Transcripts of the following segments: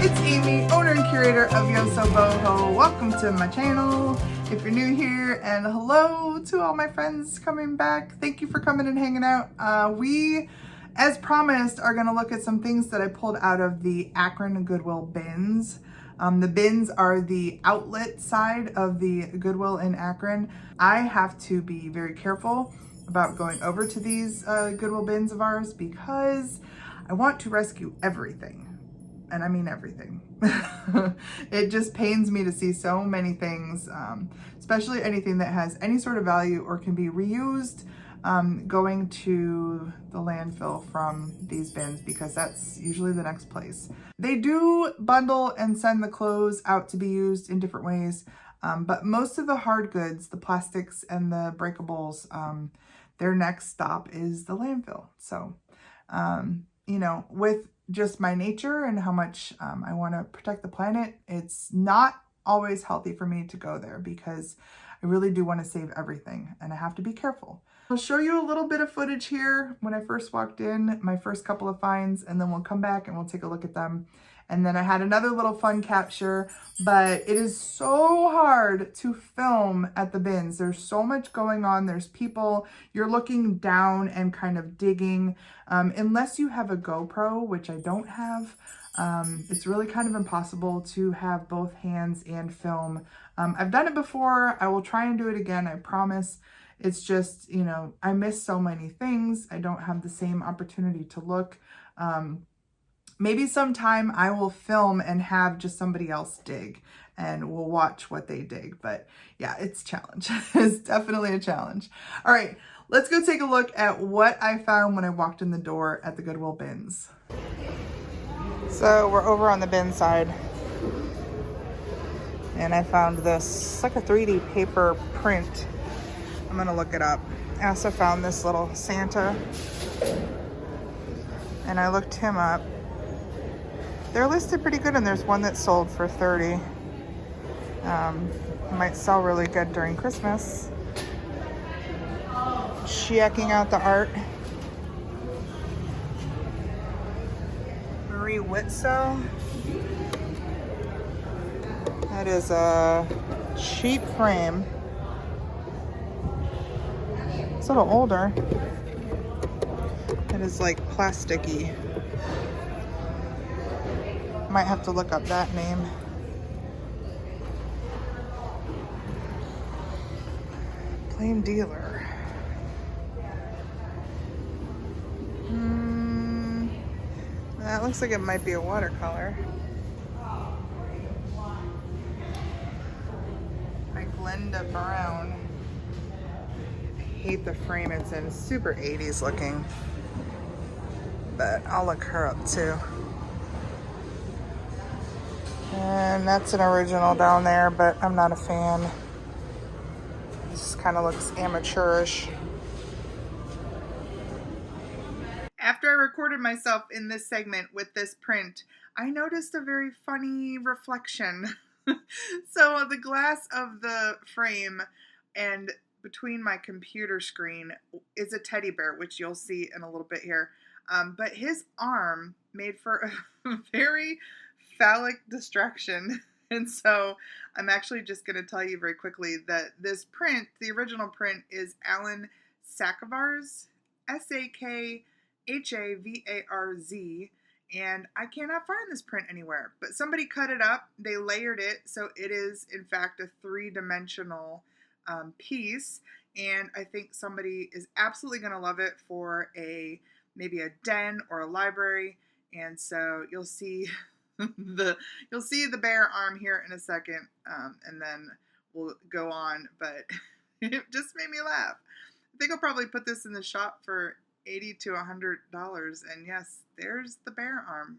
it's Amy, owner and curator of YosoBoho. Welcome to my channel if you're new here, and hello to all my friends coming back. Thank you for coming and hanging out. We, as promised, are going to look at some things that I pulled out of the Akron Goodwill bins. The bins are the outlet side of the Goodwill in Akron. I have to be very careful about going over to these Goodwill bins of ours because I want to rescue everything. And I mean everything. It just pains me to see so many things, especially anything that has any sort of value or can be reused, going to the landfill from these bins, because that's usually the next place. They do bundle and send the clothes out to be used in different ways, but most of the hard goods, the plastics and the breakables, their next stop is the landfill. So, you know, with just my nature and how much I want to protect the planet, it's not always healthy for me to go there because I really do want to save everything and I have to be careful. I'll show you a little bit of footage here when I first walked in, my first couple of finds, and then we'll come back and we'll take a look at them. And then I had another little fun capture, but it is so hard to film at the bins. There's so much going on. There's people, you're looking down and kind of digging. Unless you have a GoPro, which I don't have, it's really kind of impossible to have both hands and film. I've done it before. I will try and do it again, I promise. It's just, you know, I miss so many things. I don't have the same opportunity to look. Maybe sometime I will film and have just somebody else dig and we'll watch what they dig. But yeah, it's a challenge. It's definitely a challenge. All right, let's go take a look at what I found when I walked in the door at the Goodwill bins. So we're over on the bin side and I found this, it's like a 3D paper print. I'm gonna look it up. I also found this little Santa and I looked him up. They're listed pretty good, and there's one that sold for $30. Might sell really good during Christmas. Checking out the art. Marie Whitso. That is a cheap frame. It's a little older. It is like plasticky. Might have to look up that name. Plain dealer. That looks like it might be a watercolor. By Glenda Brown. I hate the frame it's in. It's super 80s looking. But I'll look her up too. And that's an original down there, but I'm not a fan. This kind of looks amateurish. After I recorded myself in this segment with this print, I noticed a very funny reflection. So the glass of the frame and between my computer screen is a teddy bear, which you'll see in a little bit here. But his arm made for a very phallic distraction. And so I'm actually just going to tell you very quickly that this print, the original print, is Alan Sachavarz, Sakhavarz, and I cannot find this print anywhere, but somebody cut it up, they layered it, so it is in fact a three-dimensional piece, and I think somebody is absolutely going to love it for maybe a den or a library. And so you'll see you'll see the bear arm here in a second, and then we'll go on, but it just made me laugh. I think I'll probably put this in the shop for $80 to $100, and yes, there's the bear arm.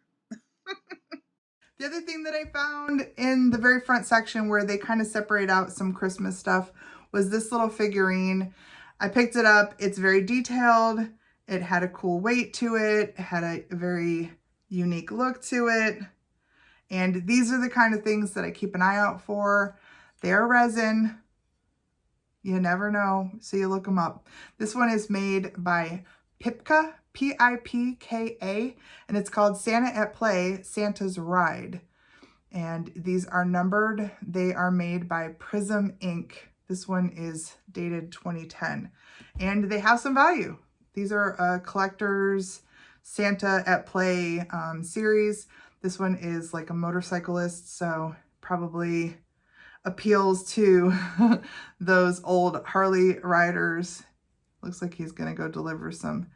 The other thing that I found in the very front section where they kind of separate out some Christmas stuff was this little figurine. I picked it up. It's very detailed. It had a cool weight to it. It had a very unique look to it. And these are the kind of things that I keep an eye out for. They're resin. You never know, so you look them up. This one is made by Pipka, P-I-P-K-A, and it's called Santa at Play, Santa's Ride. And these are numbered. They are made by Prism Ink. This one is dated 2010, and they have some value. These are a collector's Santa at Play series. This one is like a motorcyclist, so probably appeals to those old Harley riders. Looks like he's gonna go deliver some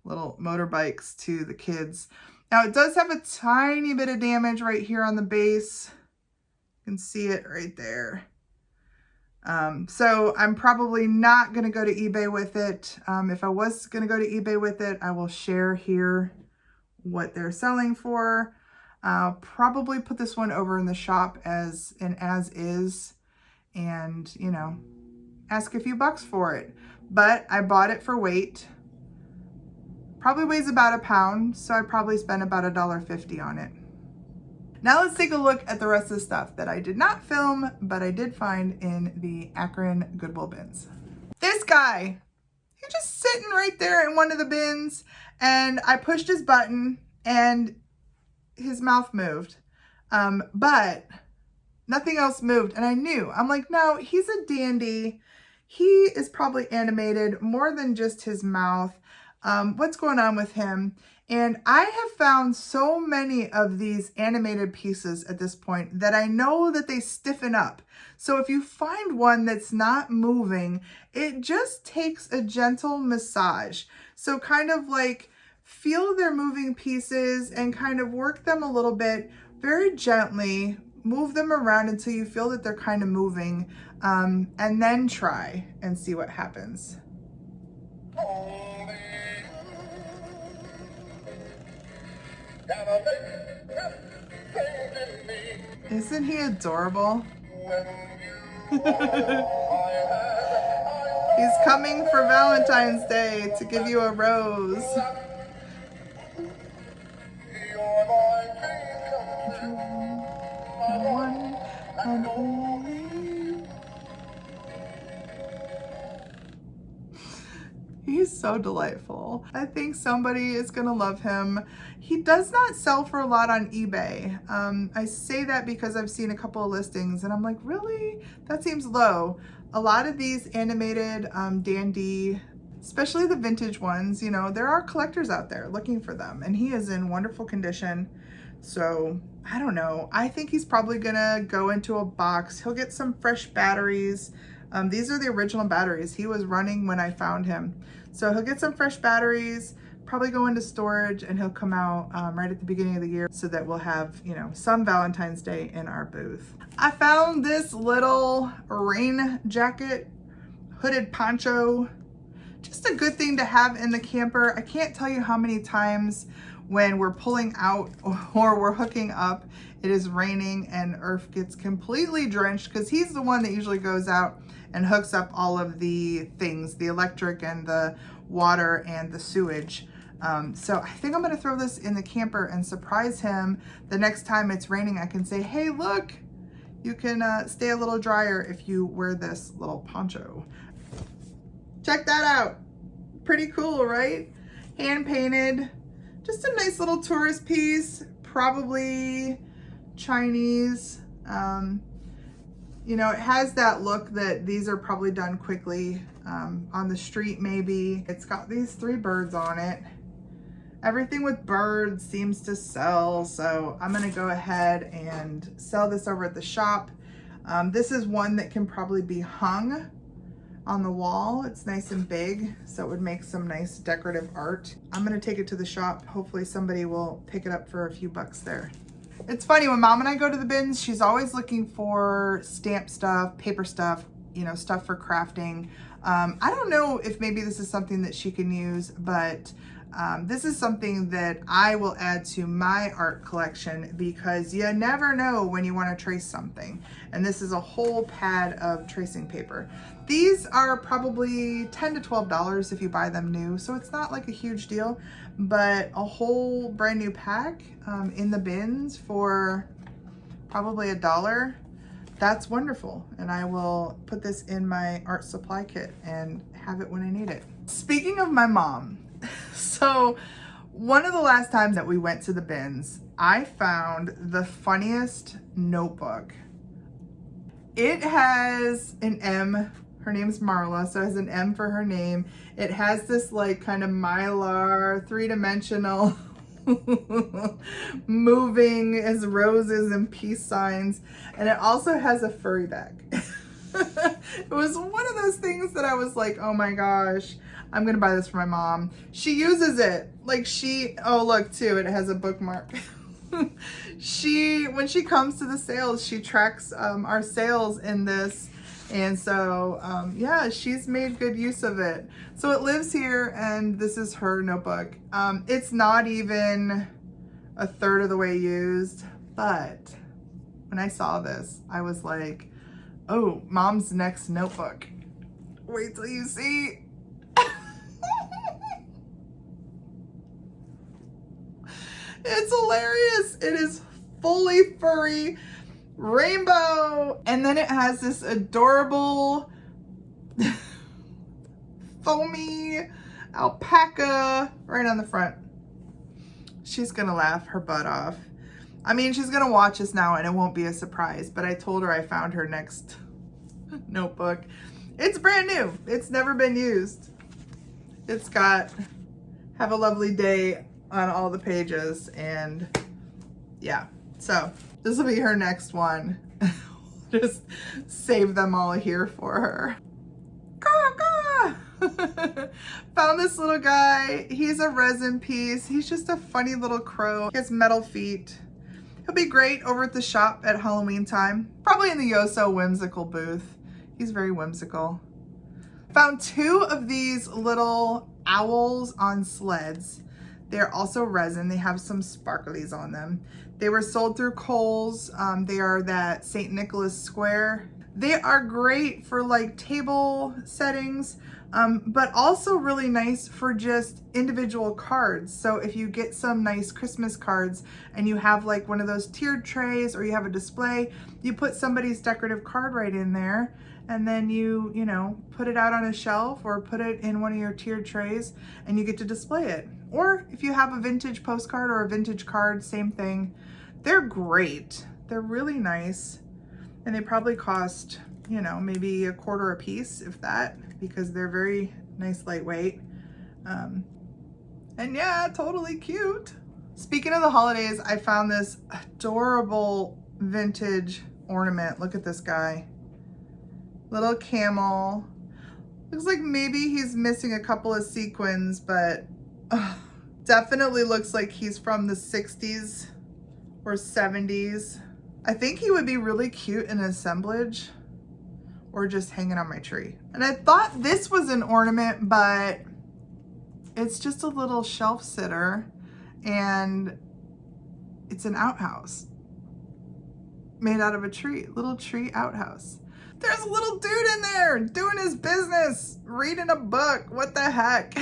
little motorbikes to the kids. Now it does have a tiny bit of damage right here on the base. You can see it right there. So I'm probably not going to go to eBay with it. If I was going to go to eBay with it, I will share here what they're selling for. I'll probably put this one over in the shop as an as is and, you know, ask a few bucks for it. But I bought it for weight. Probably weighs about a pound, so I probably spent about $1.50 on it. Now let's take a look at the rest of the stuff that I did not film, but I did find in the Akron Goodwill bins. This guy, he's just sitting right there in one of the bins, and I pushed his button and his mouth moved, but nothing else moved. And I knew, I'm like, no, he's a dandy. He is probably animated more than just his mouth. What's going on with him? And I have found so many of these animated pieces at this point that I know that they stiffen up. So if you find one that's not moving, it just takes a gentle massage. So kind of like feel their moving pieces and kind of work them a little bit very gently, move them around until you feel that they're kind of moving, and then try and see what happens. Isn't he adorable? He's coming for Valentine's Day to give you a rose. One and only. He's so delightful. I think somebody is gonna love him. He does not sell for a lot on eBay. I say that because I've seen a couple of listings and I'm like, really? That seems low. A lot of these animated dandy, especially the vintage ones, you know, there are collectors out there looking for them, and he is in wonderful condition. So I don't know. I think he's probably gonna go into a box. He'll get some fresh batteries. These are the original batteries he was running when I found him. So he'll get some fresh batteries, probably go into storage, and he'll come out right at the beginning of the year so that we'll have, you know, some Valentine's Day in our booth. I found this little rain jacket, hooded poncho. Just a good thing to have in the camper. I can't tell you how many times when we're pulling out or we're hooking up, it is raining and Irf gets completely drenched because he's the one that usually goes out and hooks up all of the things, the electric and the water and the sewage. So I think I'm gonna throw this in the camper and surprise him. The next time it's raining, I can say, hey, look, you can stay a little drier if you wear this little poncho. Check that out. Pretty cool, right? Hand painted. Just a nice little tourist piece, probably Chinese. You know, it has that look that these are probably done quickly on the street maybe. It's got these 3 birds on it. Everything with birds seems to sell, so I'm gonna go ahead and sell this over at the shop. This is one that can probably be hung on the wall. It's nice and big, so it would make some nice decorative art. I'm gonna take it to the shop. Hopefully somebody will pick it up for a few bucks there. It's funny, when Mom and I go to the bins, she's always looking for stamp stuff, paper stuff, you know, stuff for crafting. I don't know if maybe this is something that she can use, but this is something that I will add to my art collection because you never know when you want to trace something. And this is a whole pad of tracing paper. These are probably $10 to $12 if you buy them new, so it's not like a huge deal, but a whole brand new pack in the bins for probably $1, that's wonderful. And I will put this in my art supply kit and have it when I need it. Speaking of my mom, so One of the last times that we went to the bins, I found the funniest notebook. It has an M. Her name's Marla, so it has an M for her name. It has this like kind of mylar, three-dimensional moving as roses and peace signs. And it also has a furry back. It was one of those things that I was like, oh my gosh, I'm gonna buy this for my mom. She uses it. Like oh look too, it has a bookmark. When she comes to the sales, she tracks our sales in this. And so, yeah, she's made good use of it. So it lives here, and this is her notebook. It's not even a third of the way used, but when I saw this, I was like, oh, mom's next notebook. Wait till you see. It's hilarious. It is fully furry, rainbow, and then it has this adorable foamy alpaca right on the front. She's gonna laugh her butt off. I mean, she's gonna watch us now and it won't be a surprise, but I told her I found her next notebook. It's brand new. It's never been used. It's got "Have a lovely day" on all the pages, and yeah, so this will be her next one. Just save them all here for her. Found this little guy. He's a resin piece. He's just a funny little crow. He has metal feet. He'll be great over at the shop at Halloween time. Probably in the YosoWhimsical booth. He's very whimsical. Found two of these little owls on sleds. They're also resin. They have some sparklies on them. They were sold through Kohl's. They are that St. Nicholas square. They are great for like table settings, but also really nice for just individual cards. So if you get some nice Christmas cards and you have like one of those tiered trays, or you have a display, you put somebody's decorative card right in there, and then you know, put it out on a shelf or put it in one of your tiered trays and you get to display it. Or if you have a vintage postcard or a vintage card, same thing. They're great. They're really nice. And they probably cost, you know, maybe $1 a piece, if that, because they're very nice, lightweight. And yeah, totally cute. Speaking of the holidays, I found this adorable vintage ornament. Look at this guy. Little camel. Looks like maybe he's missing a couple of sequins, but definitely looks like he's from the 60s or 70s. I think he would be really cute in assemblage or just hanging on my tree. And I thought this was an ornament, but it's just a little shelf sitter, and it's an outhouse made out of a tree, little tree outhouse. There's a little dude in there doing his business, reading a book. What the heck?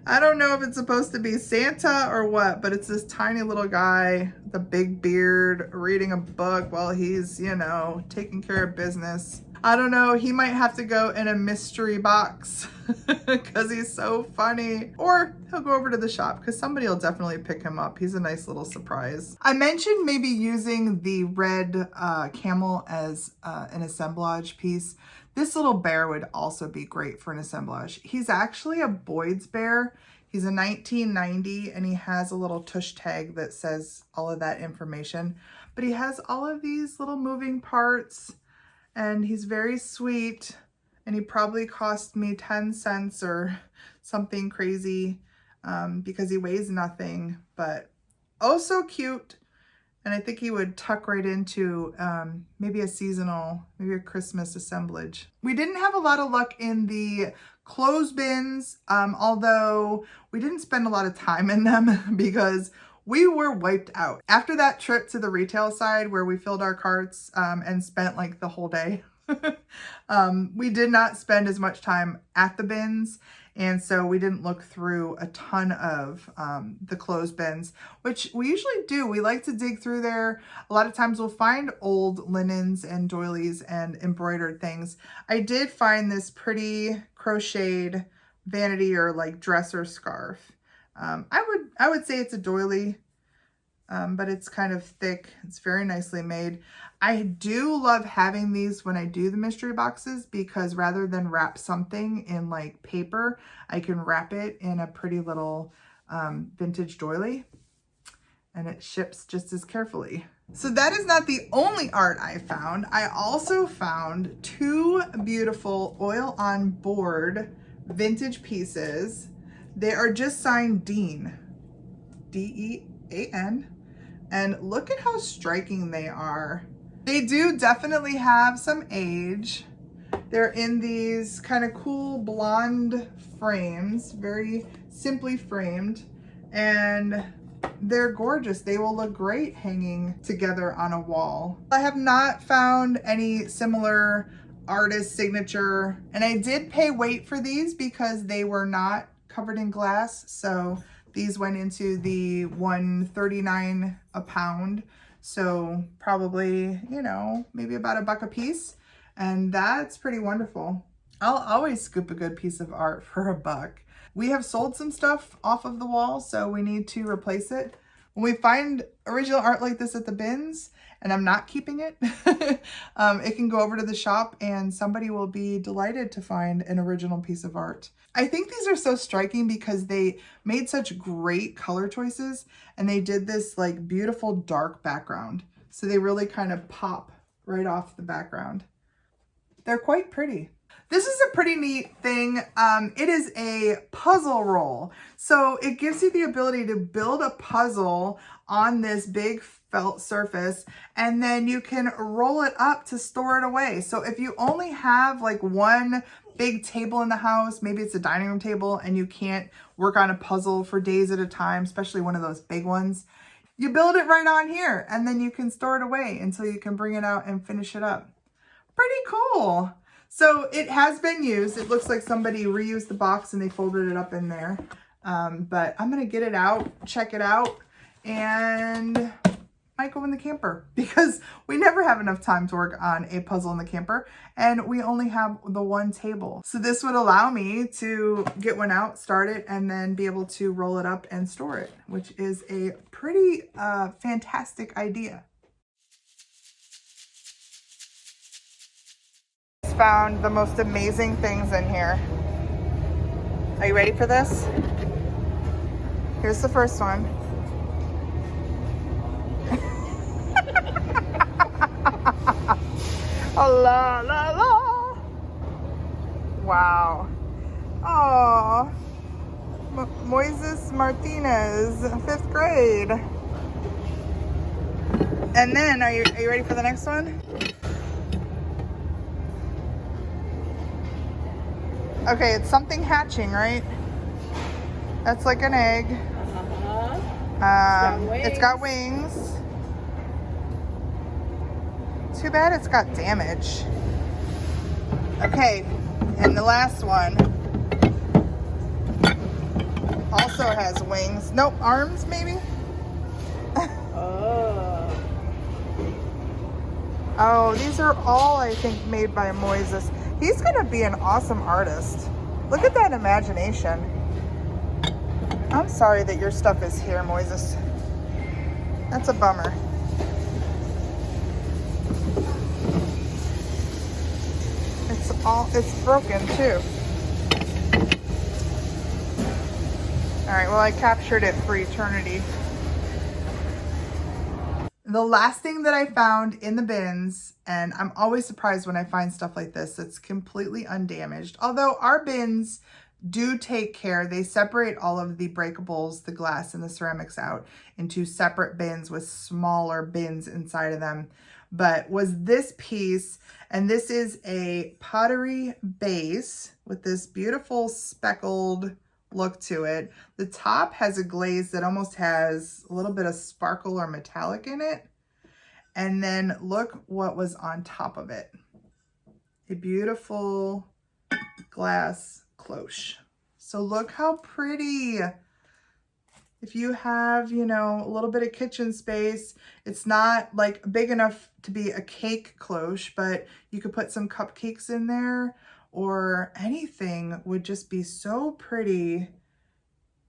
I don't know if it's supposed to be Santa or what, but it's this tiny little guy, the big beard, reading a book while he's, you know, taking care of business. I don't know, he might have to go in a mystery box because he's so funny. Or he'll go over to the shop because somebody will definitely pick him up. He's a nice little surprise. I mentioned maybe using the red camel as an assemblage piece. This little bear would also be great for an assemblage. He's actually a Boyd's bear. He's a 1990, and he has a little tush tag that says all of that information. But he has all of these little moving parts, and he's very sweet, and he probably cost me 10 cents or something crazy because he weighs nothing, but oh so cute. And I think he would tuck right into maybe a seasonal, maybe a Christmas assemblage. We didn't have a lot of luck in the clothes bins, although we didn't spend a lot of time in them because we were wiped out. After that trip to the retail side where we filled our carts and spent like the whole day, we did not spend as much time at the bins. And so we didn't look through a ton of the clothes bins, which we usually do. We like to dig through there. A lot of times we'll find old linens and doilies and embroidered things. I did find this pretty crocheted vanity or like dresser scarf. I would say it's a doily, but it's kind of thick. It's very nicely made. I do love having these when I do the mystery boxes, because rather than wrap something in like paper, I can wrap it in a pretty little vintage doily, and it ships just as carefully. So that is not the only art I found. I also found 2 beautiful oil on board vintage pieces. They are just signed Dean, D-E-A-N. And look at how striking they are. They do definitely have some age. They're in these kind of cool blonde frames, very simply framed, and they're gorgeous. They will look great hanging together on a wall. I have not found any similar artist signature, and I did pay weight for these because they were not covered in glass. So these went into the $1.39 a pound. So probably, you know, maybe about $1 a piece. And that's pretty wonderful. I'll always scoop a good piece of art for $1. We have sold some stuff off of the wall, so we need to replace it. When we find original art like this at the bins, and I'm not keeping it, it can go over to the shop and somebody will be delighted to find an original piece of art. I think these are so striking because they made such great color choices, and they did this like beautiful dark background. So they really kind of pop right off the background. They're quite pretty. This is a pretty neat thing. It is a puzzle roll. So it gives you the ability to build a puzzle on this big felt surface, and then you can roll it up to store it away. So if you only have like one big table in the house, maybe it's a dining room table, and you can't work on a puzzle for days at a time, especially one of those big ones, you build it right on here, and then you can store it away until you can bring it out and finish it up. Pretty cool. So it has been used. It looks like somebody reused the box and they folded it up in there. But I'm going to get it out, check it out, and might go in the camper because we never have enough time to work on a puzzle in the camper, and we only have the one table. So this would allow me to get one out, start it, and then be able to roll it up and store it, which is a pretty fantastic idea. Found the most amazing things in here. Are you ready for this? Here's the first one. Oh, la la la. Wow. Oh, Moises Martinez, 5th grade. And then, are you ready for the next one? Okay, it's something hatching, right? That's like an egg. It's got wings. Too bad it's got damage. Okay, and the last one also has wings. Nope, arms maybe? Oh, these are all, I think, made by Moises. He's gonna be an awesome artist. Look at that imagination. I'm sorry that your stuff is here, Moises. That's a bummer. It's broken too. All right, well, I captured it for eternity. The last thing that I found in the bins, and I'm always surprised when I find stuff like this that's completely undamaged, although our bins do take care. They separate all of the breakables, the glass and the ceramics out into separate bins with smaller bins inside of them. But was this piece, and this is a pottery base with this beautiful speckled look to it. The top has a glaze that almost has a little bit of sparkle or metallic in it. And then look what was on top of it. A beautiful glass cloche. So look how pretty. If you have, you know, a little bit of kitchen space, it's not like big enough to be a cake cloche, but you could put some cupcakes in there, or anything would just be so pretty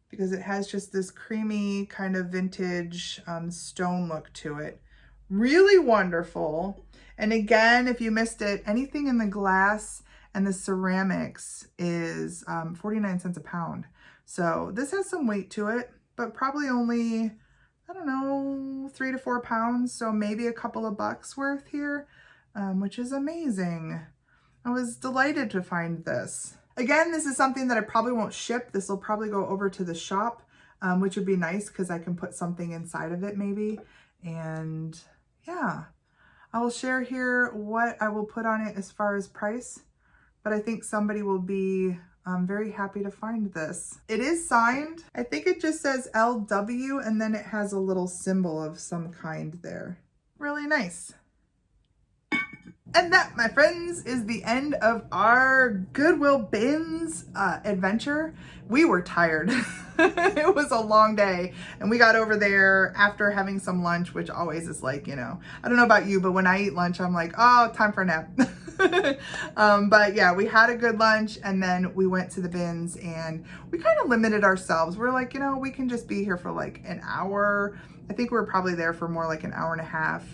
because it has just this creamy kind of vintage stone look to it. Really wonderful. And again, if you missed it, anything in the glass and the ceramics is 49 cents a pound. So this has some weight to it, but probably only, I don't know, 3 to 4 pounds. So maybe a couple of bucks worth here, which is amazing. I was delighted to find this. Again, this is something that I probably won't ship. This will probably go over to the shop, which would be nice because I can put something inside of it maybe. And yeah, I will share here what I will put on it as far as price, but I think somebody will be very happy to find this. It is signed. I think it just says LW and then it has a little symbol of some kind there. Really nice. And that, my friends, is the end of our Goodwill Bins adventure. We were tired. It was a long day, and we got over there after having some lunch, which always is like, you know, I don't know about you, but when I eat lunch, I'm like, oh, time for a nap. But yeah, we had a good lunch, and then we went to the bins, and we kind of limited ourselves. We're like, you know, we can just be here for like an hour. I think we were probably there for more like an hour and a half.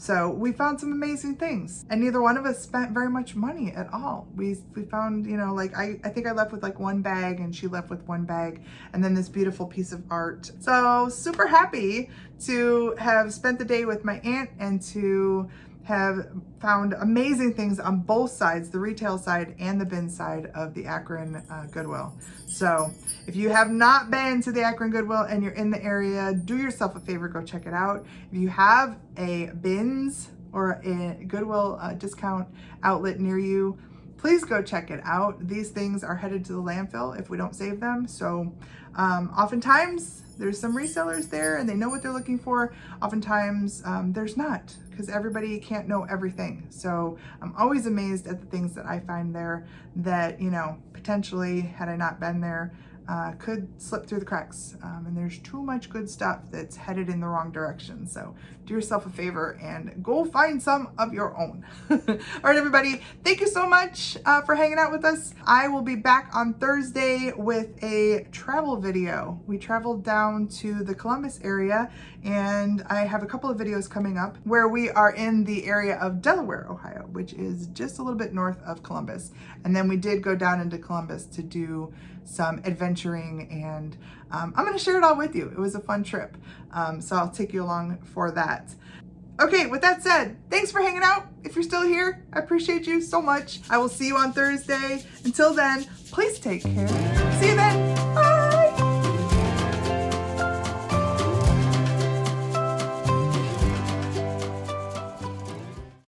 So we found some amazing things, and neither one of us spent very much money at all. We found, you know, like I think I left with like 1 bag and she left with 1 bag, and then this beautiful piece of art. So super happy to have spent the day with my aunt and to have found amazing things on both sides, the retail side and the bin side of the Akron Goodwill. So if you have not been to the Akron Goodwill and you're in the area, do yourself a favor, go check it out. If you have a bins or a Goodwill discount outlet near you, please go check it out. These things are headed to the landfill if we don't save them. So oftentimes there's some resellers there and they know what they're looking for. Oftentimes there's not, because everybody can't know everything. So I'm always amazed at the things that I find there that, you know, potentially had I not been there, could slip through the cracks. And there's too much good stuff that's headed in the wrong direction. So do yourself a favor and go find some of your own. All right, everybody, thank you so much for hanging out with us. I will be back on Thursday with a travel video. We traveled down to the Columbus area, and I have a couple of videos coming up where we are in the area of Delaware, Ohio, which is just a little bit north of Columbus. And then we did go down into Columbus to do some adventuring, and I'm going to share it all with you. It was a fun trip, so I'll take you along for that. Okay, with that said, thanks for hanging out. If you're still here, I appreciate you so much. I will see you on Thursday. Until then, please take care. See you then.